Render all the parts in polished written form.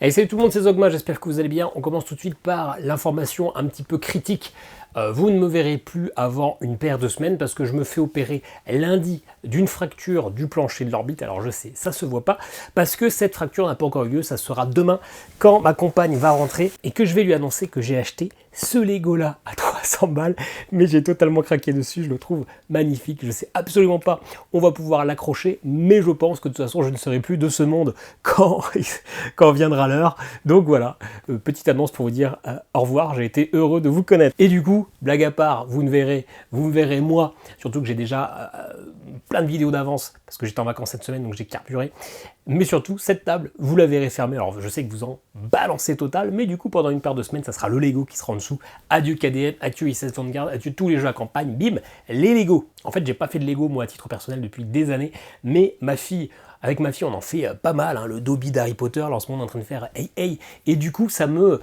Allez, salut tout le monde, c'est Zogma, j'espère que vous allez bien. On commence tout de suite par l'information un petit peu critique. Vous ne me verrez plus avant une paire de semaines parce que je me fais opérer lundi d'une fracture du plancher de l'orbite. Alors je sais, ça se voit pas parce que cette fracture n'a pas encore eu lieu. Ça sera demain quand ma compagne va rentrer et que je vais lui annoncer que j'ai acheté ce Lego là à 300 balles. Mais j'ai totalement craqué dessus, je le trouve magnifique. Je sais absolument pas où on va pouvoir l'accrocher, mais je pense que de toute façon je ne serai plus de ce monde quand viendra l'heure. Donc voilà, petite annonce pour vous dire au revoir, j'ai été heureux de vous connaître. Et du coup, blague à part, vous me verrez moi, surtout que j'ai déjà plein de vidéos d'avance, parce que j'étais en vacances cette semaine, donc j'ai carburé. Mais surtout, cette table, vous la verrez fermée. Alors je sais que vous en balancez total, mais du coup, pendant une paire de semaines, ça sera le Lego qui sera en dessous. Adieu KDM, adieu ISS Vanguard, adieu tous les jeux à campagne, bim, les Lego. En fait, j'ai pas fait de Lego, moi, à titre personnel, depuis des années, mais avec ma fille, on en fait pas mal, hein, le Dobby d'Harry Potter, là en ce moment on est en train de faire Hey Hey, et du coup ça me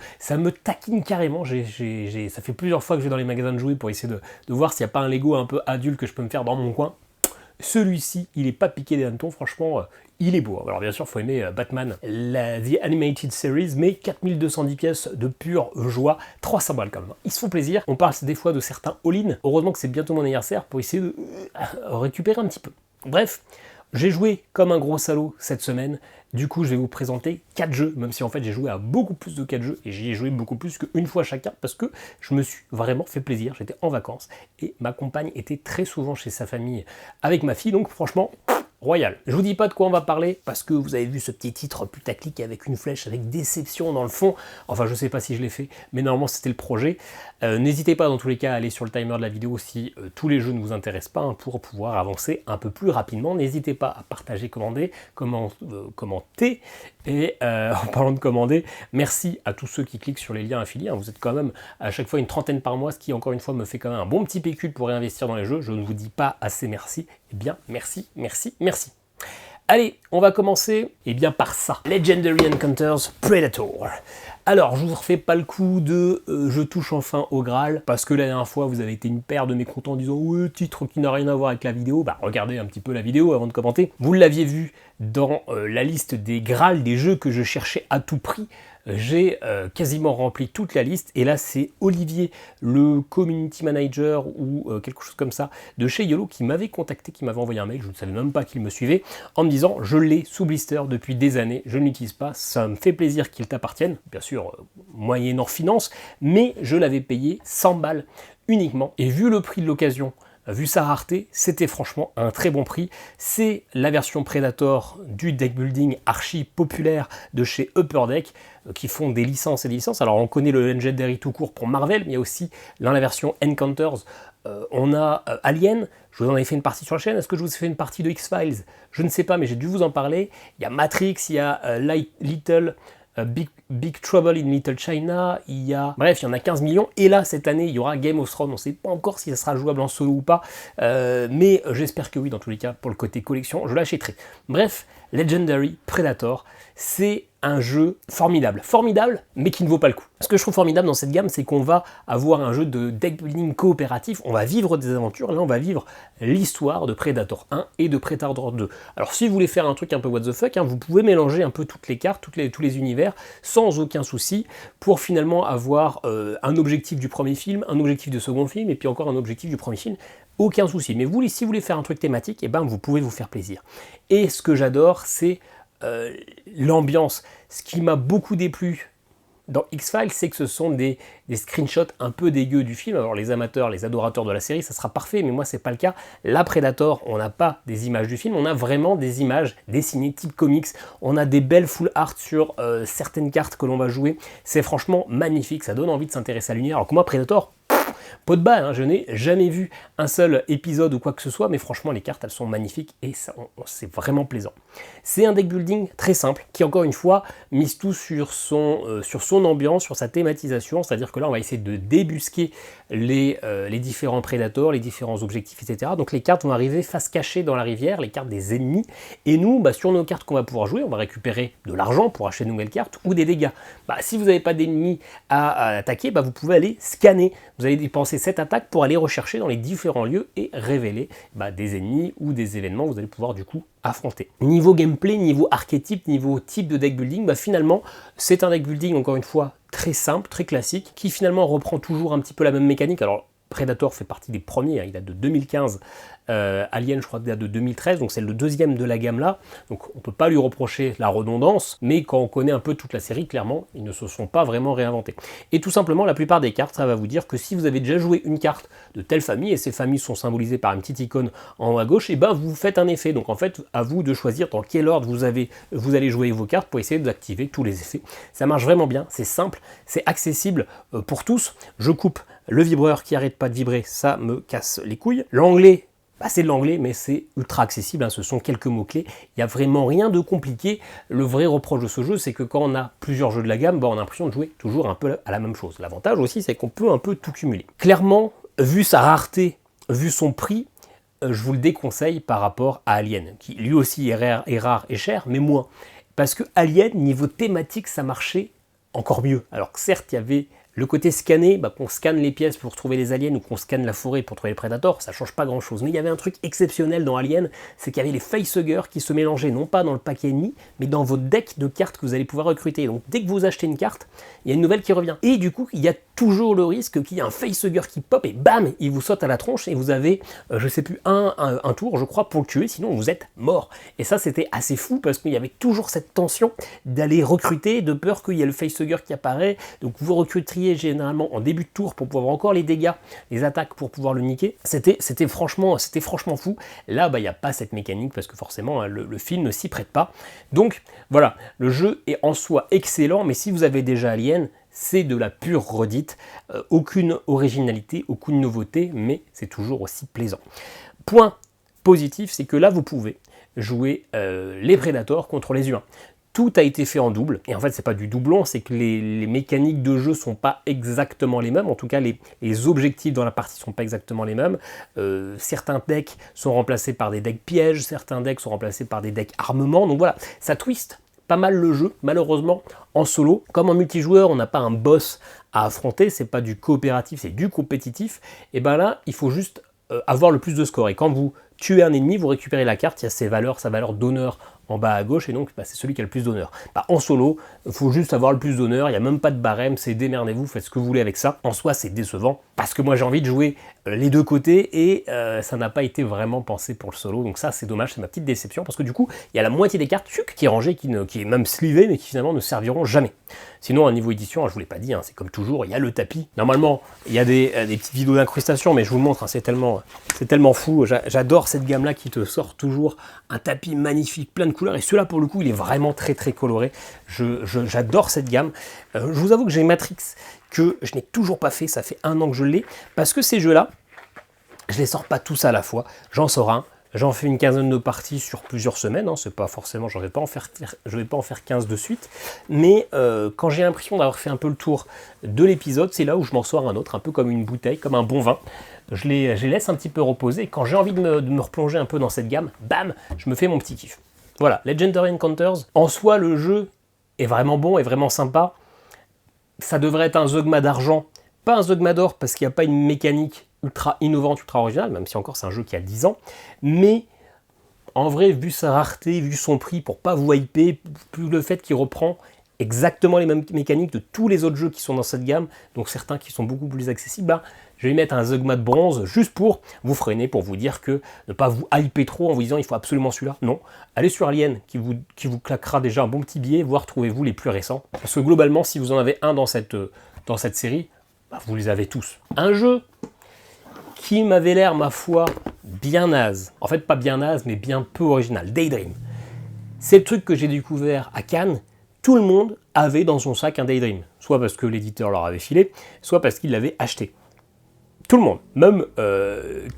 taquine carrément, ça fait plusieurs fois que je vais dans les magasins de jouets pour essayer de voir s'il n'y a pas un Lego un peu adulte que je peux me faire dans mon coin. Celui-ci, il est pas piqué des hannetons, franchement, il est beau. Alors bien sûr, il faut aimer Batman, The Animated Series, mais 4210 pièces de pure joie, 300 balles quand même. Ils se font plaisir, on parle des fois de certains all-in, heureusement que c'est bientôt mon anniversaire pour essayer de récupérer un petit peu. Bref, j'ai joué comme un gros salaud cette semaine, du coup je vais vous présenter 4 jeux, même si en fait j'ai joué à beaucoup plus de 4 jeux, et j'y ai joué beaucoup plus qu'une fois chacun, parce que je me suis vraiment fait plaisir, j'étais en vacances, et ma compagne était très souvent chez sa famille avec ma fille, donc franchement, royal. Je vous dis pas de quoi on va parler, parce que vous avez vu ce petit titre putaclic avec une flèche, avec déception dans le fond, enfin je sais pas si je l'ai fait, mais normalement c'était le projet. N'hésitez pas dans tous les cas à aller sur le timer de la vidéo si tous les jeux ne vous intéressent pas, hein, pour pouvoir avancer un peu plus rapidement. N'hésitez pas à partager, commenter, et en parlant de commander, merci à tous ceux qui cliquent sur les liens affiliés, hein. Vous êtes quand même à chaque fois une trentaine par mois, ce qui encore une fois me fait quand même un bon petit pécule pour réinvestir dans les jeux. Je ne vous dis pas assez merci, eh bien merci, merci, merci. Allez, on va commencer par ça. Legendary Encounters Predator. Alors, je vous refais pas le coup de je touche enfin au Graal, parce que la dernière fois, vous avez été une paire de mécontents en disant « Ouais, titre qui n'a rien à voir avec la vidéo », bah regardez un petit peu la vidéo avant de commenter. Vous l'aviez vu dans la liste des Graal, des jeux que je cherchais à tout prix. J'ai quasiment rempli toute la liste, et là c'est Olivier, le community manager ou quelque chose comme ça de chez YOLO, qui m'avait contacté, qui m'avait envoyé un mail, je ne savais même pas qu'il me suivait, en me disant je l'ai sous blister depuis des années, je ne l'utilise pas, ça me fait plaisir qu'il t'appartienne, bien sûr moyennant finance, mais je l'avais payé 100 balles uniquement, et vu le prix de l'occasion, vu sa rareté, c'était franchement un très bon prix. C'est la version Predator du deck building archi populaire de chez Upper Deck, qui font des licences et des licences. Alors on connaît le Legendary tout court pour Marvel, mais il y a aussi dans la version Encounters, on a Alien, je vous en ai fait une partie sur la chaîne. Est-ce que je vous ai fait une partie de X-Files? Je ne sais pas, mais j'ai dû vous en parler. Il y a Matrix, il y a Big Trouble in Little China, bref, il y en a 15 millions, et là, cette année, il y aura Game of Thrones, on ne sait pas encore si ça sera jouable en solo ou pas, mais j'espère que oui, dans tous les cas, pour le côté collection, je l'achèterai. Bref, Legendary Predator, c'est un jeu formidable, mais qui ne vaut pas le coup. Ce que je trouve formidable dans cette gamme, c'est qu'on va avoir un jeu de deck building coopératif, on va vivre des aventures, là on va vivre l'histoire de Predator 1 et de Predator 2. Alors si vous voulez faire un truc un peu what the fuck, hein, vous pouvez mélanger un peu toutes les cartes, tous les univers, sans aucun souci, pour finalement avoir un objectif du premier film, un objectif du second film, et puis encore un objectif du premier film, aucun souci. Mais vous, si vous voulez faire un truc thématique, eh ben, vous pouvez vous faire plaisir. Et ce que j'adore, c'est l'ambiance. Ce qui m'a beaucoup déplu dans X-Files, c'est que ce sont des screenshots un peu dégueux du film. Alors les amateurs, les adorateurs de la série, ça sera parfait, mais moi c'est pas le cas. La Predator, on n'a pas des images du film, on a vraiment des images dessinées type comics. On a des belles full art sur certaines cartes que l'on va jouer. C'est franchement magnifique, ça donne envie de s'intéresser à l'univers. Alors que moi, Predator, pot de balle, hein, je n'ai jamais vu un seul épisode ou quoi que ce soit, mais franchement les cartes elles sont magnifiques et c'est vraiment plaisant. C'est un deck building très simple qui encore une fois mise tout sur son ambiance, sur sa thématisation, c'est-à-dire que là on va essayer de débusquer les différents prédateurs, les différents objectifs, etc. Donc les cartes vont arriver face cachée dans la rivière, les cartes des ennemis, et nous, sur nos cartes qu'on va pouvoir jouer, on va récupérer de l'argent pour acheter de nouvelles cartes ou des dégâts. Si vous n'avez pas d'ennemis à attaquer, vous pouvez aller scanner, vous allez dépenser cette attaque pour aller rechercher dans les différents lieux et révéler des ennemis ou des événements que vous allez pouvoir du coup affronter. Niveau gameplay, niveau archétype, niveau type de deck building, finalement c'est un deck building encore une fois très simple, très classique, qui finalement reprend toujours un petit peu la même mécanique. Alors Predator fait partie des premiers, il date de 2015, Alien je crois qu'il date de 2013, donc c'est le deuxième de la gamme là, donc on ne peut pas lui reprocher la redondance, mais quand on connaît un peu toute la série, clairement, ils ne se sont pas vraiment réinventés. Et tout simplement, la plupart des cartes, ça va vous dire que si vous avez déjà joué une carte de telle famille, et ces familles sont symbolisées par une petite icône en haut à gauche, et vous faites un effet, donc en fait, à vous de choisir dans quel ordre vous allez jouer vos cartes pour essayer d'activer tous les effets. Ça marche vraiment bien, c'est simple, c'est accessible pour tous. Je coupe le vibreur qui arrête pas de vibrer, ça me casse les couilles. L'anglais, c'est de l'anglais, mais c'est ultra accessible, ce sont quelques mots-clés. Il n'y a vraiment rien de compliqué. Le vrai reproche de ce jeu, c'est que quand on a plusieurs jeux de la gamme, on a l'impression de jouer toujours un peu à la même chose. L'avantage aussi, c'est qu'on peut un peu tout cumuler. Clairement, vu sa rareté, vu son prix, je vous le déconseille par rapport à Alien, qui lui aussi est rare et cher, mais moins. Parce que Alien, niveau thématique, ça marchait encore mieux. Alors que certes, il y avait le côté scanner, qu'on scanne les pièces pour trouver les aliens ou qu'on scanne la forêt pour trouver les prédateurs, ça change pas grand chose. Mais il y avait un truc exceptionnel dans Alien, c'est qu'il y avait les facehuggers qui se mélangeaient non pas dans le paquet ennemi, mais dans votre deck de cartes que vous allez pouvoir recruter. Donc dès que vous achetez une carte, il y a une nouvelle qui revient. Et du coup, il y a toujours le risque qu'il y ait un facehugger qui pop et bam, il vous saute à la tronche et vous avez, je sais plus, un tour, je crois, pour le tuer, sinon vous êtes mort. Et ça, c'était assez fou parce qu'il y avait toujours cette tension d'aller recruter, de peur qu'il y ait le facehugger qui apparaît. Donc vous recruteriez généralement en début de tour pour pouvoir avoir encore les dégâts, les attaques pour pouvoir le niquer. C'était franchement fou. Là, il n'y a pas cette mécanique parce que forcément, le film ne s'y prête pas. Donc voilà, le jeu est en soi excellent, mais si vous avez déjà Alien, c'est de la pure redite, aucune originalité, aucune nouveauté, mais c'est toujours aussi plaisant. Point positif, c'est que là, vous pouvez jouer les Predators contre les humains. Tout a été fait en double, et en fait c'est pas du doublon, c'est que les mécaniques de jeu sont pas exactement les mêmes, en tout cas les objectifs dans la partie sont pas exactement les mêmes. Certains decks sont remplacés par des decks pièges, certains decks sont remplacés par des decks armement, donc voilà, ça twist pas mal le jeu, malheureusement en solo. Comme en multijoueur, on n'a pas un boss à affronter, c'est pas du coopératif, c'est du compétitif, et là il faut juste avoir le plus de score, et quand vous tuez un ennemi, vous récupérez la carte, il y a sa valeur d'honneur en bas à gauche, et donc c'est celui qui a le plus d'honneur. En solo, il faut juste avoir le plus d'honneur, il n'y a même pas de barème, c'est démerdez-vous, faites ce que vous voulez avec ça. En soi, c'est décevant, parce que moi j'ai envie de jouer les deux côtés, et ça n'a pas été vraiment pensé pour le solo, donc ça c'est dommage, c'est ma petite déception, parce que du coup, il y a la moitié des cartes qui est rangée, qui est même slivée, mais qui finalement ne serviront jamais. Sinon, à niveau édition, je vous l'ai pas dit, c'est comme toujours, il y a le tapis. Normalement, il y a des petites vidéos d'incrustation, mais je vous le montre, c'est tellement fou. J'adore cette gamme-là qui te sort toujours un tapis magnifique, plein de couleurs, et celui-là, pour le coup, il est vraiment très très coloré. J'adore cette gamme. Je vous avoue que j'ai Matrix, que je n'ai toujours pas fait, ça fait 1 an que je l'ai, parce que ces jeux-là, je les sors pas tous à la fois, j'en sors un. J'en fais une quinzaine de parties sur plusieurs semaines, c'est pas forcément, je vais pas en faire 15 de suite, mais quand j'ai l'impression d'avoir fait un peu le tour de l'épisode, c'est là où je m'en sors un autre, un peu comme une bouteille, comme un bon vin. Je les laisse un petit peu reposer, et quand j'ai envie de me replonger un peu dans cette gamme, bam, je me fais mon petit kiff. Voilà, Legendary Encounters, en soi le jeu est vraiment bon, est vraiment sympa. Ça devrait être un Zeugma d'argent, pas un Zeugma d'or parce qu'il n'y a pas une mécanique ultra innovante, ultra originale, même si encore c'est un jeu qui a 10 ans, mais en vrai, vu sa rareté, vu son prix, pour pas vous hyper, plus le fait qu'il reprend exactement les mêmes mécaniques de tous les autres jeux qui sont dans cette gamme, donc certains qui sont beaucoup plus accessibles, je vais y mettre un Zeugma de bronze juste pour vous freiner, pour vous dire que ne pas vous hyper trop en vous disant il faut absolument celui-là. Non, allez sur Alien qui vous claquera déjà un bon petit billet, voire trouvez-vous les plus récents. Parce que globalement, si vous en avez un dans cette série, vous les avez tous. Un jeu qui m'avait l'air, ma foi, bien naze. En fait, pas bien naze, mais bien peu original. Daydream. C'est le truc que j'ai découvert à Cannes. Tout le monde avait dans son sac un Daydream. Soit parce que l'éditeur leur avait filé, soit parce qu'il l'avait acheté. Tout le monde. Même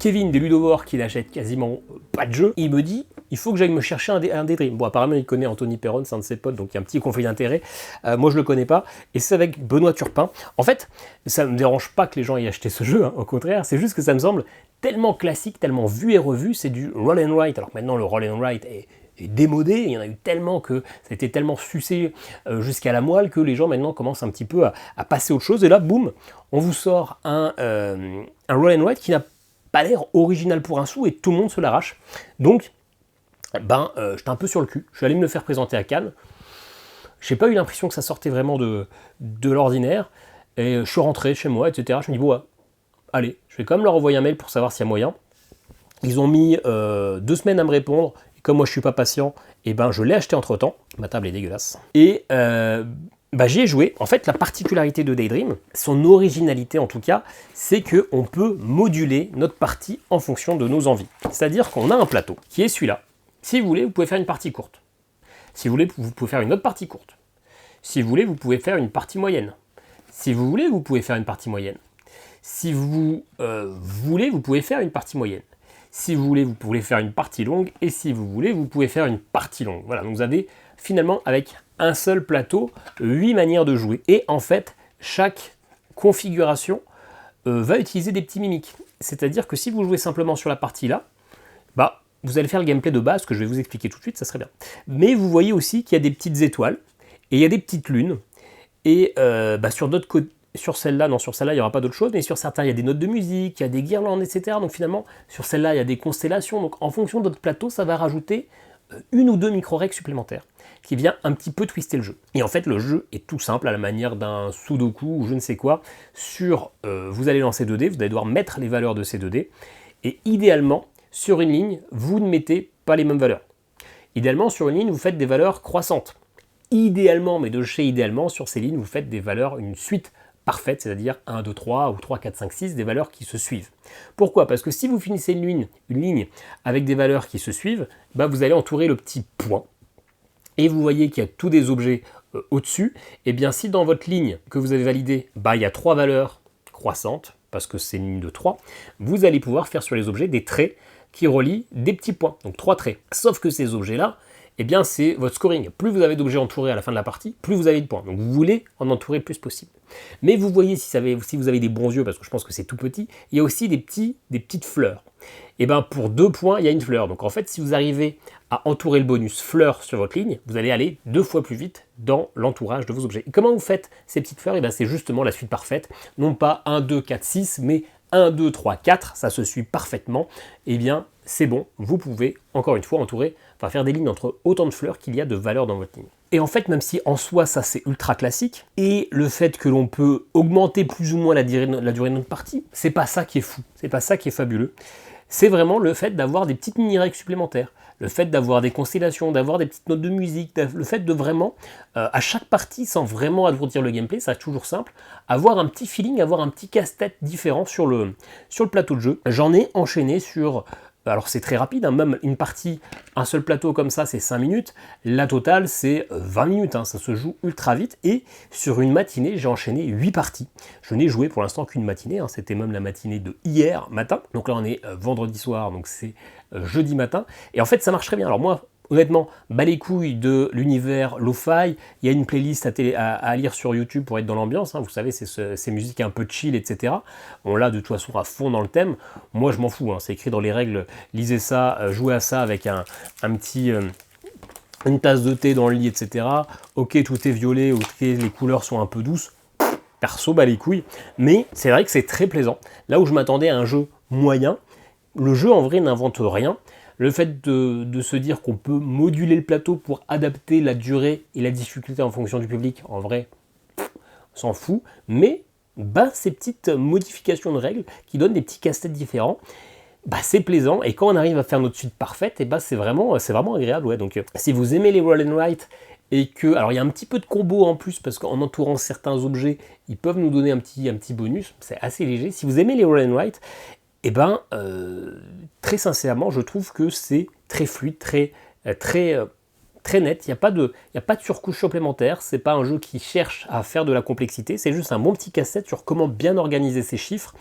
Kevin des Ludovore, qui n'achète quasiment pas de jeu, il me dit, il faut que j'aille me chercher un Daydream. Bon, apparemment, il connaît Anthony Perron, c'est un de ses potes, donc il y a un petit conflit d'intérêt. Moi, je le connais pas. Et c'est avec Benoît Turpin. En fait, ça ne me dérange pas que les gens aient acheté ce jeu, au contraire. C'est juste que ça me semble tellement classique, tellement vu et revu. C'est du roll and write. Alors maintenant, le roll and write est démodé, il y en a eu tellement que ça a été tellement sucé jusqu'à la moelle que les gens maintenant commencent un petit peu à passer à autre chose. Et là, boum, on vous sort un roll and write qui n'a pas l'air original pour un sou et tout le monde se l'arrache. Donc, j'étais un peu sur le cul. Je suis allé me le faire présenter à Cannes. J'ai pas eu l'impression que ça sortait vraiment de l'ordinaire. Et je suis rentré chez moi, etc. Je me dis, bon, ouais, allez, je vais quand même leur envoyer un mail pour savoir s'il y a moyen. Ils ont mis 2 semaines à me répondre. Et comme moi, je suis pas patient, et je l'ai acheté entre-temps. Ma table est dégueulasse. Et j'y ai joué. En fait, la particularité de Daydream, son originalité en tout cas, c'est qu'on peut moduler notre partie en fonction de nos envies. C'est-à-dire qu'on a un plateau qui est celui-là. Si vous voulez, vous pouvez faire une partie courte. Si vous voulez, vous pouvez faire une autre partie courte. Si vous voulez, vous pouvez faire une partie moyenne. Si vous voulez, vous pouvez faire une partie moyenne. Si vous voulez, vous pouvez faire une partie moyenne. Si vous voulez, vous pouvez faire une partie longue. Et si vous voulez, vous pouvez faire une partie longue. Voilà, donc vous avez finalement, avec un seul plateau, 8 manières de jouer. Et en fait, chaque configuration va utiliser des petits mimiques. C'est-à-dire que si vous jouez simplement sur la partie là, vous allez faire le gameplay de base que je vais vous expliquer tout de suite, ça serait bien. Mais vous voyez aussi qu'il y a des petites étoiles et il y a des petites lunes. Et sur d'autres côtés, sur celle-là, il n'y aura pas d'autre chose, mais sur certains, il y a des notes de musique, il y a des guirlandes, etc. Donc finalement, sur celle-là, il y a des constellations. Donc en fonction de votre plateau, ça va rajouter 1 ou 2 micro-règles supplémentaires qui vient un petit peu twister le jeu. Et en fait, le jeu est tout simple, à la manière d'un sudoku ou je ne sais quoi. Vous allez lancer 2 dés, vous allez devoir mettre les valeurs de ces 2 dés. Et idéalement, sur une ligne, vous ne mettez pas les mêmes valeurs. Idéalement, sur une ligne, vous faites des valeurs croissantes. Idéalement, mais de chez idéalement, sur ces lignes, vous faites des valeurs, une suite parfaite, c'est-à-dire 1, 2, 3 ou 3, 4, 5, 6, des valeurs qui se suivent. Pourquoi? Parce que si vous finissez une ligne avec des valeurs qui se suivent, vous allez entourer le petit point. Et vous voyez qu'il y a tous des objets au-dessus. Et bien si dans votre ligne que vous avez validée, il y a 3 valeurs croissantes, parce que c'est une ligne de 3, vous allez pouvoir faire sur les objets des traits qui relient des petits points, donc 3 traits. Sauf que ces objets-là, c'est votre scoring. Plus vous avez d'objets entourés à la fin de la partie, plus vous avez de points. Donc vous voulez en entourer le plus possible. Mais vous voyez, si vous avez des bons yeux, parce que je pense que c'est tout petit, il y a aussi des petites fleurs. Et pour 2 points, il y a une fleur. Donc en fait, si vous arrivez à entourer le bonus fleur sur votre ligne, vous allez aller 2 fois plus vite dans l'entourage de vos objets. Et comment vous faites ces petites fleurs? C'est justement la suite parfaite. Non pas 1, 2, 4, 6, mais 1, 2, 3, 4, ça se suit parfaitement. C'est bon, vous pouvez, encore une fois, faire des lignes entre autant de fleurs qu'il y a de valeurs dans votre ligne. Et en fait, même si en soi, ça c'est ultra classique, et le fait que l'on peut augmenter plus ou moins la durée de notre partie, c'est pas ça qui est fou, c'est pas ça qui est fabuleux. C'est vraiment le fait d'avoir des petites mini-règles supplémentaires, le fait d'avoir des constellations, d'avoir des petites notes de musique, le fait de vraiment, à chaque partie, sans vraiment alourdir le gameplay, ça reste toujours simple, avoir un petit feeling, avoir un petit casse-tête différent sur le plateau de jeu. J'en ai enchaîné sur... Alors c'est très rapide, même une partie, un seul plateau comme ça, c'est 5 minutes. La totale, c'est 20 minutes, ça se joue ultra vite. Et sur une matinée, j'ai enchaîné 8 parties. Je n'ai joué pour l'instant qu'une matinée, c'était même la matinée de hier matin. Donc là, on est vendredi soir, donc c'est jeudi matin. Et en fait, ça marche très bien. Alors moi, honnêtement, les couilles de l'univers lo-fi, il y a une playlist à lire sur YouTube pour être dans l'ambiance, vous savez, c'est ces musiques un peu chill, etc. On l'a de toute façon à fond dans le thème. Moi, je m'en fous, c'est écrit dans les règles, lisez ça, jouez à ça avec un petit... une tasse de thé dans le lit, etc. Ok, tout est violet, ok, les couleurs sont un peu douces. Perso, les couilles. Mais c'est vrai que c'est très plaisant. Là où je m'attendais à un jeu moyen, le jeu en vrai n'invente rien. Le fait de se dire qu'on peut moduler le plateau pour adapter la durée et la difficulté en fonction du public, en vrai, on s'en fout. Mais ces petites modifications de règles qui donnent des petits casse-têtes différents, c'est plaisant. Et quand on arrive à faire notre suite parfaite, c'est vraiment agréable. Ouais. Donc si vous aimez les roll and write et que... Alors il y a un petit peu de combo en plus, parce qu'en entourant certains objets, ils peuvent nous donner un petit bonus. C'est assez léger. Si vous aimez les roll and write, très sincèrement, je trouve que c'est très fluide, très net. Il n'y a pas de surcouche supplémentaire. C'est pas un jeu qui cherche à faire de la complexité. C'est juste un bon petit casse-tête sur comment bien organiser ses chiffres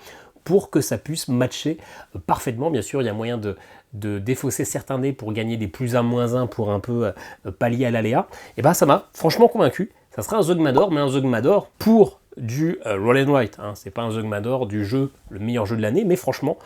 pour que ça puisse matcher parfaitement. Bien sûr, il y a moyen de défausser certains dés pour gagner des plus 1, moins 1 pour un peu pallier à l'aléa. Ça m'a franchement convaincu. Ça sera un Zogmador, mais un Zogmador pour du roll and write. Hein. C'est pas un Zugma d'or du jeu, le meilleur jeu de l'année, mais franchement,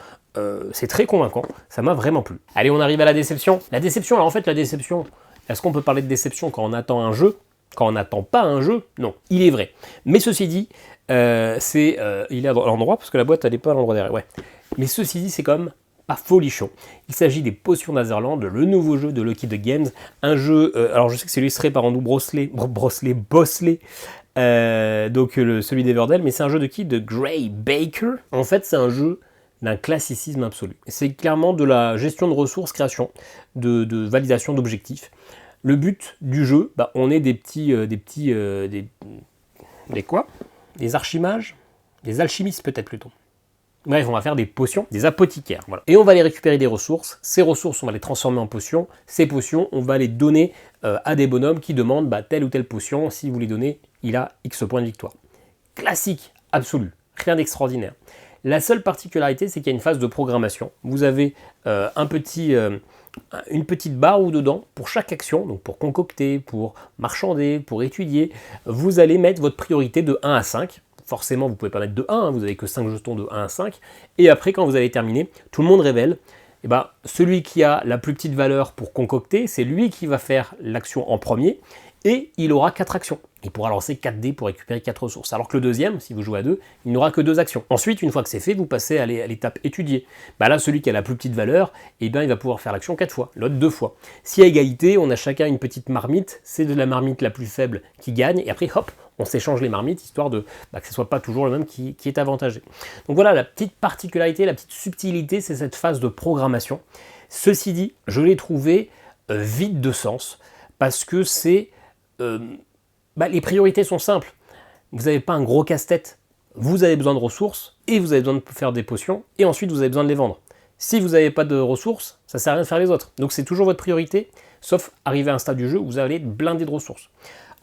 c'est très convaincant. Ça m'a vraiment plu. Allez, on arrive à la déception. La déception, alors en fait, la déception, est-ce qu'on peut parler de déception quand on attend un jeu? Quand on n'attend pas un jeu? Non, il est vrai. Mais ceci dit, il est à l'endroit, parce que la boîte, elle n'est pas à l'endroit derrière. Ouais. Mais ceci dit, c'est quand même pas folichon. Il s'agit des Potions d'Azerland, le nouveau jeu de Lucky Duck Games. Un jeu, alors je sais que c'est illustré par Andrew Bosley, celui d'Everdell, mais c'est un jeu de qui? De Gray Baker. En fait, c'est un jeu d'un classicisme absolu. C'est clairement de la gestion de ressources, création, de validation d'objectifs. Le but du jeu, on est des quoi? Des archimages? Des alchimistes peut-être plutôt. Bref, on va faire des potions, des apothicaires. Voilà. Et on va aller récupérer des ressources. Ces ressources, on va les transformer en potions. Ces potions, on va les donner à des bonhommes qui demandent telle ou telle potion. Si vous les donnez, il a X points de victoire. Classique, absolu. Rien d'extraordinaire. La seule particularité, c'est qu'il y a une phase de programmation. Vous avez une petite barre ou dedans pour chaque action, donc pour concocter, pour marchander, pour étudier. Vous allez mettre votre priorité de 1 à 5. Forcément, vous ne pouvez pas mettre de 1, hein, vous n'avez que 5 jetons de 1 à 5. Et après, quand vous avez terminé, tout le monde révèle. Celui qui a la plus petite valeur pour concocter, c'est lui qui va faire l'action en premier. Et il aura 4 actions. Il pourra lancer 4 dés pour récupérer 4 ressources. Alors que le deuxième, si vous jouez à 2, il n'aura que 2 actions. Ensuite, une fois que c'est fait, vous passez à l'étape étudier. Là, celui qui a la plus petite valeur, il va pouvoir faire l'action 4 fois, l'autre 2 fois. Si à égalité, on a chacun une petite marmite, c'est de la marmite la plus faible qui gagne. Et après, hop, on s'échange les marmites, histoire que ce ne soit pas toujours le même qui est avantagé. Donc voilà, la petite particularité, la petite subtilité, c'est cette phase de programmation. Ceci dit, je l'ai trouvé vide de sens, parce que c'est... les priorités sont simples. Vous n'avez pas un gros casse-tête. Vous avez besoin de ressources et vous avez besoin de faire des potions et ensuite vous avez besoin de les vendre. Si vous n'avez pas de ressources, ça ne sert à rien de faire les autres. Donc c'est toujours votre priorité, sauf arriver à un stade du jeu où vous allez être blindé de ressources.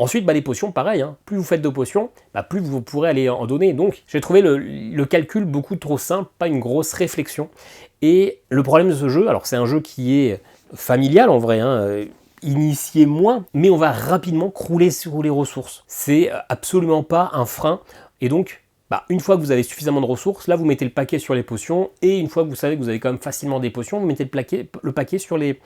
Ensuite, les potions, pareil. Hein. Plus vous faites de potions, plus vous pourrez aller en donner. Donc j'ai trouvé le calcul beaucoup trop simple, pas une grosse réflexion. Et le problème de ce jeu, alors c'est un jeu qui est familial en vrai, initié moins, mais on va rapidement crouler sur les ressources. C'est absolument pas un frein. Et donc, une fois que vous avez suffisamment de ressources, là vous mettez le paquet sur les potions, et une fois que vous savez que vous avez quand même facilement des potions, vous mettez le paquet sur les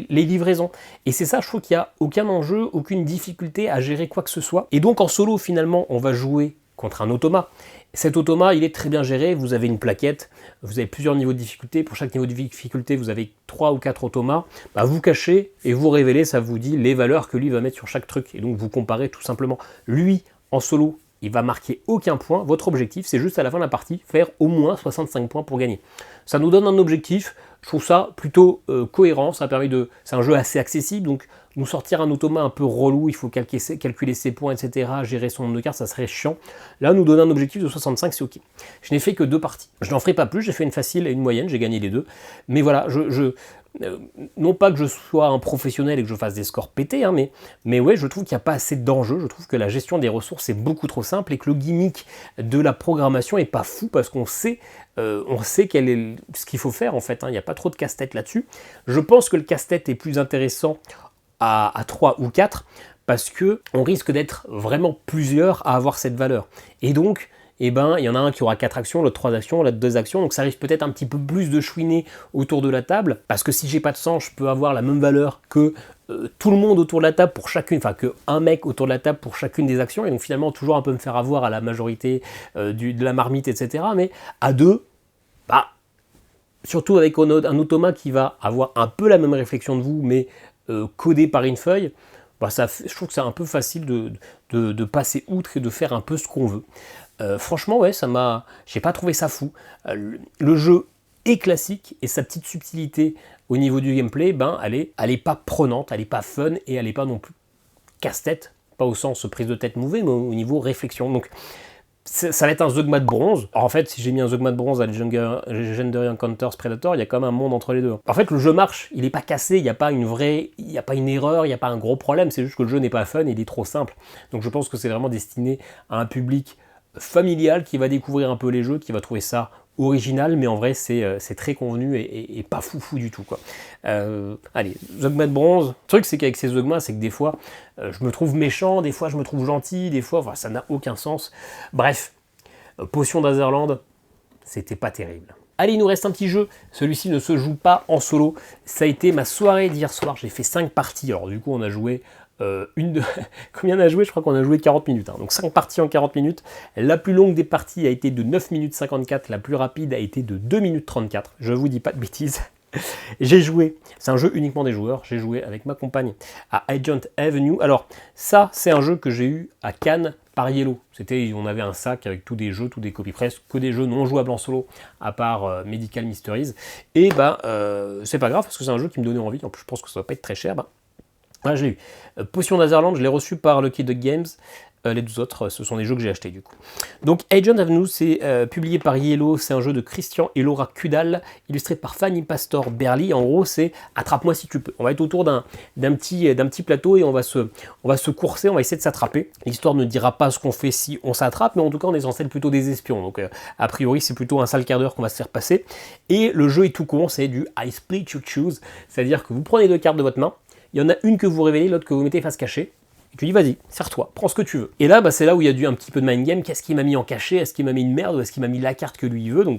livraisons. Et c'est ça, je trouve qu'il n'y a aucun enjeu, aucune difficulté à gérer quoi que ce soit. Et donc en solo, finalement, on va jouer contre un automa. Cet automa, il est très bien géré, vous avez une plaquette, vous avez plusieurs niveaux de difficulté, pour chaque niveau de difficulté, vous avez 3 ou 4 automas, vous cachez et vous révélez, ça vous dit les valeurs que lui va mettre sur chaque truc, et donc vous comparez tout simplement. Lui, en solo, il va marquer aucun point, votre objectif, c'est juste à la fin de la partie, faire au moins 65 points pour gagner. Ça nous donne un objectif, je trouve ça plutôt cohérent, ça permet c'est un jeu assez accessible, donc nous sortir un automa un peu relou, il faut calculer ses points, etc., gérer son nombre de cartes, ça serait chiant. Là, nous donner un objectif de 65, c'est ok. Je n'ai fait que 2 parties. Je n'en ferai pas plus, j'ai fait une facile et une moyenne, j'ai gagné les 2. Mais voilà, non pas que je sois un professionnel et que je fasse des scores pétés, mais ouais, je trouve qu'il n'y a pas assez d'enjeux, je trouve que la gestion des ressources est beaucoup trop simple et que le gimmick de la programmation est pas fou parce qu'on sait quel est ce qu'il faut faire en fait, il n'y a pas trop de casse-tête là-dessus. Je pense que le casse-tête est plus intéressant à 3 ou 4 parce que on risque d'être vraiment plusieurs à avoir cette valeur. Et donc, il y en a un qui aura 4 actions, l'autre 3 actions, l'autre 2 actions, donc ça risque peut-être un petit peu plus de chouiner autour de la table, parce que si j'ai pas de sang, je peux avoir la même valeur que tout le monde autour de la table pour chacune, que un mec autour de la table pour chacune des actions, et donc finalement toujours un peu me faire avoir à la majorité de la marmite, etc. Mais à 2, surtout avec un automa qui va avoir un peu la même réflexion de vous, mais codé par une feuille, je trouve que c'est un peu facile de passer outre et de faire un peu ce qu'on veut. Franchement, ouais, j'ai pas trouvé ça fou. Le jeu est classique et sa petite subtilité au niveau du gameplay, elle est pas prenante, elle est pas fun et elle est pas non plus casse-tête, pas au sens prise de tête mauvais, mais au niveau réflexion. Donc ça va être un Zugma de bronze. Alors en fait, si j'ai mis un Zugma de bronze à Legendary Encounters Predator, il y a quand même un monde entre les deux. En fait, le jeu marche, il n'est pas cassé, il n'y a pas une erreur, il n'y a pas un gros problème, c'est juste que le jeu n'est pas fun, il est trop simple. Donc je pense que c'est vraiment destiné à un public familial qui va découvrir un peu les jeux, qui va trouver ça original, mais en vrai c'est très convenu et pas foufou du tout, quoi. Allez, Zogma de bronze. Le truc c'est qu'avec ces Zogma, c'est que des fois je me trouve méchant, des fois je me trouve gentil, des fois ça n'a aucun sens. Bref, potion d'Azerland, c'était pas terrible. Allez, il nous reste un petit jeu. Celui-ci ne se joue pas en solo. Ça a été ma soirée d'hier soir. J'ai fait 5 parties. Alors du coup, on a joué Combien on a joué? Je crois qu'on a joué 40 minutes. Donc 5 parties en 40 minutes. La plus longue des parties a été de 9 minutes 54. La plus rapide a été de 2 minutes 34. Je vous dis pas de bêtises. J'ai joué, c'est un jeu uniquement des joueurs, j'ai joué avec ma compagne à Agent Avenue. Alors ça, c'est un jeu que j'ai eu à Cannes par Yellow. On avait un sac avec tous des jeux, tous des copies presse, que des jeux non jouables en solo, à part Medical Mysteries. Et c'est pas grave, parce que c'est un jeu qui me donnait envie. En plus, je pense que ça va pas être très cher. Voilà, j'ai eu Potion d'Azerland, je l'ai reçu par Lucky Duck Games. Les deux autres, ce sont des jeux que j'ai achetés du coup. Donc Agent Avenue, c'est publié par Yellow, c'est un jeu de Christian et Laura Kudal, illustré par Fanny Pastor Berly. En gros, c'est attrape-moi si tu peux. On va être autour d'un petit plateau et on va se courser, on va essayer de s'attraper. L'histoire ne dira pas ce qu'on fait si on s'attrape, mais en tout cas, on est censé être plutôt des espions. Donc a priori, c'est plutôt un sale quart d'heure qu'on va se faire passer. Et le jeu est tout con, c'est du I split you choose, c'est-à-dire que vous prenez 2 cartes de votre main, il y en a une que vous révélez, l'autre que vous mettez face cachée. Tu dis vas-y, sers-toi, prends ce que tu veux. Et là, c'est là où il y a un petit peu de mind game. Qu'est-ce qu'il m'a mis en cachet? Est-ce qu'il m'a mis une merde ou est-ce qu'il m'a mis la carte que lui il veut? Donc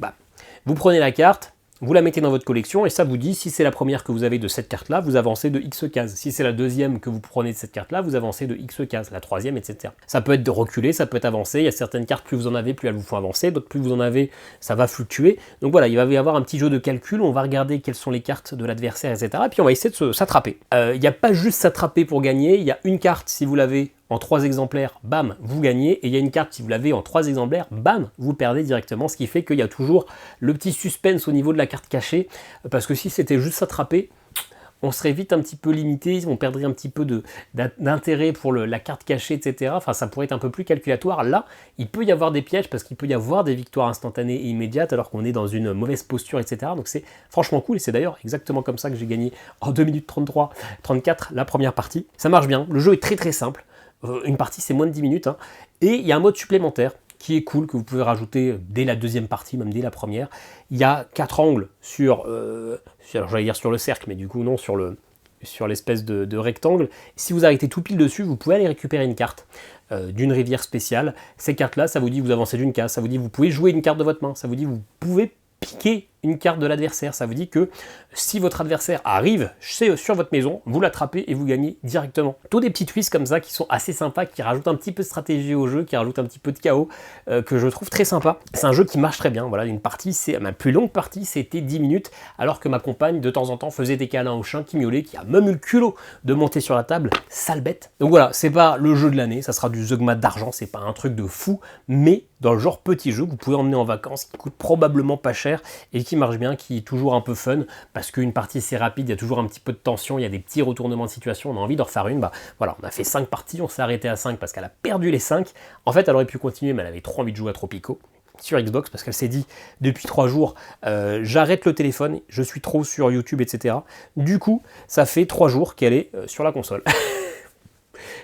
vous prenez la carte, vous la mettez dans votre collection et ça vous dit si c'est la première que vous avez de cette carte-là, vous avancez de X cases. Si c'est la deuxième que vous prenez de cette carte-là, vous avancez de X cases. La troisième, etc. Ça peut être de reculer, ça peut être avancé. Il y a certaines cartes, plus vous en avez, plus elles vous font avancer. D'autres, plus vous en avez, ça va fluctuer. Donc voilà, il va y avoir un petit jeu de calcul. On va regarder quelles sont les cartes de l'adversaire, etc. Et puis on va essayer de s'attraper. Il n'y a pas juste s'attraper pour gagner. Il y a une carte, si vous l'avez en 3 exemplaires, bam, vous gagnez. Et il y a une carte, si vous l'avez en 3 exemplaires, bam, vous perdez directement. Ce qui fait qu'il y a toujours le petit suspense au niveau de la carte cachée. Parce que si c'était juste s'attraper, on serait vite un petit peu limité, on perdrait un petit peu d'intérêt pour la carte cachée, etc. Enfin, ça pourrait être un peu plus calculatoire. Là, il peut y avoir des pièges parce qu'il peut y avoir des victoires instantanées et immédiates alors qu'on est dans une mauvaise posture, etc. Donc c'est franchement cool et c'est d'ailleurs exactement comme ça que j'ai gagné en 2 minutes 33, 34 la première partie. Ça marche bien, le jeu est très très simple. Une partie c'est moins de 10 minutes. Hein. Et il y a un mode supplémentaire qui est cool, que vous pouvez rajouter dès la deuxième partie, même dès la première. Il y a 4 angles alors j'allais dire sur le cercle, mais du coup non, sur l'espèce de rectangle. Si vous arrêtez tout pile dessus, vous pouvez aller récupérer une carte d'une rivière spéciale. Ces cartes-là, ça vous dit vous avancez d'une case, ça vous dit vous pouvez jouer une carte de votre main, ça vous dit vous pouvez piquer une carte de l'adversaire. Ça vous dit que si votre adversaire arrive sur votre maison, vous l'attrapez et vous gagnez directement. Tous des petits twists comme ça qui sont assez sympas, qui rajoutent un petit peu de stratégie au jeu, qui rajoutent un petit peu de chaos, que je trouve très sympa. C'est un jeu qui marche très bien. Voilà, une partie, ma plus longue partie, c'était 10 minutes, alors que ma compagne, de temps en temps, faisait des câlins au chien qui miaulait, qui a même eu le culot de monter sur la table. Sale bête. Donc voilà, c'est pas le jeu de l'année, ça sera du Zogma d'argent, c'est pas un truc de fou, mais dans le genre petit jeu que vous pouvez emmener en vacances, qui coûte probablement pas cher et qui marche bien, qui est toujours un peu fun, parce qu'une partie c'est rapide, il y a toujours un petit peu de tension, il y a des petits retournements de situation, on a envie d'en refaire une, voilà, on a fait 5 parties, on s'est arrêté à 5 parce qu'elle a perdu les 5, en fait elle aurait pu continuer mais elle avait trop envie de jouer à Tropico sur Xbox, parce qu'elle s'est dit depuis 3 jours j'arrête le téléphone, je suis trop sur YouTube, etc. Du coup, ça fait 3 jours qu'elle est sur la console.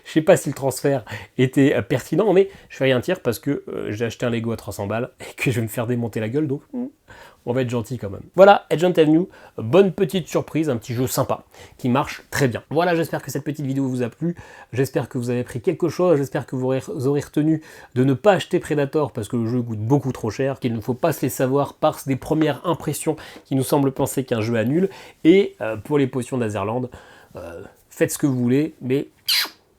Je sais pas si le transfert était pertinent, mais je fais rien dire parce que j'ai acheté un Lego à 300 balles et que je vais me faire démonter la gueule, donc on va être gentil quand même. Voilà, Agent Avenue, bonne petite surprise, un petit jeu sympa qui marche très bien. Voilà, j'espère que cette petite vidéo vous a plu, j'espère que vous avez pris quelque chose, j'espère que vous aurez retenu de ne pas acheter Predator parce que le jeu coûte beaucoup trop cher, qu'il ne faut pas se laisser savoir par des premières impressions qui nous semblent penser qu'un jeu est nul, et pour les potions d'Azerland, faites ce que vous voulez, mais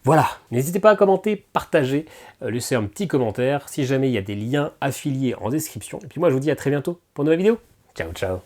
voilà, n'hésitez pas à commenter, partager, laisser un petit commentaire si jamais il y a des liens affiliés en description. Et puis moi je vous dis à très bientôt pour une nouvelle vidéo. Ciao ciao.